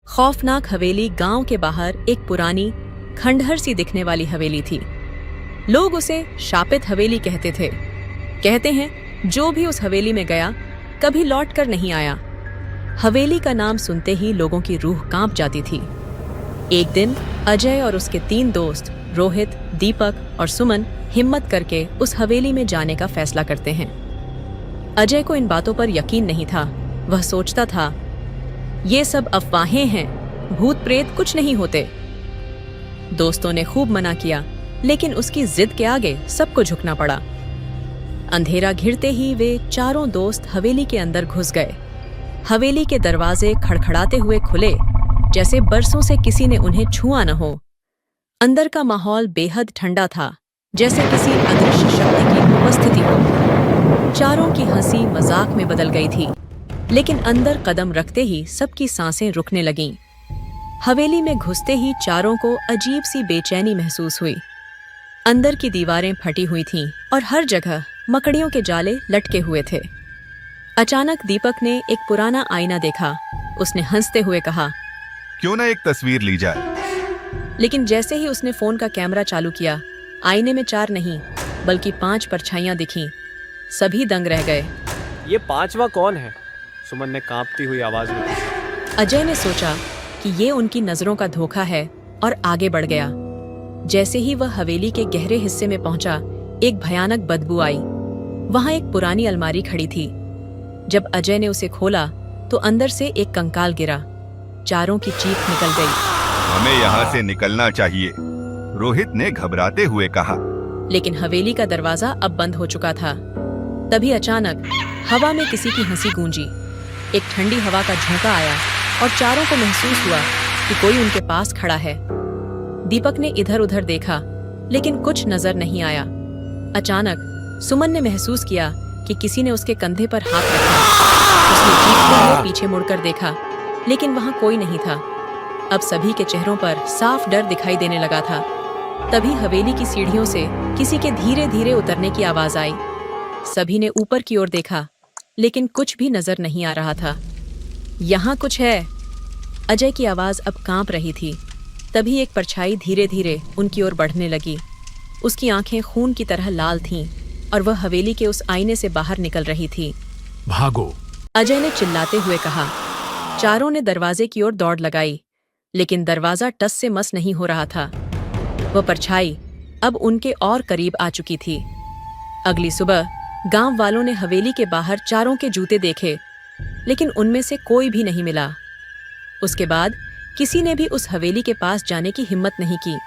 खौफनाक हवेली गांव के बाहर एक पुरानी खंडहर सी दिखने वाली हवेली थी। लोग उसे शापित हवेली कहते थे। कहते हैं जो भी उस हवेली में गया कभी लौट कर नहीं आया। हवेली का नाम सुनते ही लोगों की रूह कांप जाती थी। एक दिन अजय और उसके 3 दोस्त रोहित, दीपक और सुमन हिम्मत करके उस हवेली में जाने का फैसला करते हैं। अजय को इन बातों पर यकीन नहीं था। वह सोचता था ये सब अफवाहें हैं, भूत प्रेत कुछ नहीं होते। दोस्तों ने खूब मना किया, लेकिन उसकी जिद के आगे सबको झुकना पड़ा। अंधेरा घिरते ही वे चारों दोस्त हवेली के अंदर घुस गए। हवेली के दरवाजे खड़खड़ाते हुए खुले, जैसे बरसों से किसी ने उन्हें छुआ न हो। अंदर का माहौल बेहद ठंडा था, जैसे किसी अदृश्य शक्ति की उपस्थिति हो। चारों की हंसी मजाक में बदल गई थी, लेकिन अंदर कदम रखते ही सबकी सांसें रुकने लगीं। हवेली में घुसते ही चारों को अजीब सी बेचैनी महसूस हुई। अंदर की दीवारें फटी हुई थीं और हर जगह मकड़ियों के जाले लटके हुए थे। अचानक दीपक ने एक पुराना आईना देखा। उसने हंसते हुए कहा, क्यों ना एक तस्वीर ली जाए। लेकिन जैसे ही उसने फोन का कैमरा चालू किया, आईने में 4 नहीं बल्कि 5 परछाइयां दिखीं। सभी दंग रह गए। ये 5वां कौन है? सुमन ने कांपती हुई आवाज में पूछा। अजय ने सोचा कि ये उनकी नजरों का धोखा है और आगे बढ़ गया। जैसे ही वह हवेली के गहरे हिस्से में पहुंचा, एक भयानक बदबू आई। वहां एक पुरानी अलमारी खड़ी थी। जब अजय ने उसे खोला तो अंदर से एक कंकाल गिरा। चारों की चीख निकल गई। हमें यहाँ से निकलना चाहिए, रोहित ने घबराते हुए कहा। लेकिन हवेली का दरवाजा अब बंद हो चुका था। तभी अचानक हवा में किसी की हंसी गूंजी। एक ठंडी हवा का झोंका आया और चारों को महसूस हुआ कि कोई उनके पास खड़ा है। दीपक ने इधर उधर देखा, लेकिन कुछ नजर नहीं आया। अचानक सुमन ने महसूस किया कि किसी ने उसके कंधे पर हाथ रखा। उसने चीखते हुए पीछे मुड़कर देखा, लेकिन वहां कोई नहीं था। अब सभी के चेहरों पर साफ डर दिखाई देने लगा था। तभी हवेली की सीढ़ियों से किसी के धीरे धीरे उतरने की आवाज आई। सभी ने ऊपर की ओर देखा, लेकिन कुछ भी नजर नहीं आ रहा था। यहाँ कुछ है। अजय की आवाज अब कांप रही थी। तभी एक परछाई धीरे धीरे उनकी ओर बढ़ने लगी। उसकी आंखें खून की तरह लाल थीं और वह हवेली के उस आईने से बाहर निकल रही थी। भागो! अजय ने चिल्लाते हुए कहा। चारों ने दरवाजे की ओर दौड़ लगाई, लेकिन दरवाजा टस से मस नहीं हो रहा था। वह परछाई अब उनके और करीब आ चुकी थी। अगली सुबह गांव वालों ने हवेली के बाहर चारों के जूते देखे, लेकिन उनमें से कोई भी नहीं मिला। उसके बाद किसी ने भी उस हवेली के पास जाने की हिम्मत नहीं की।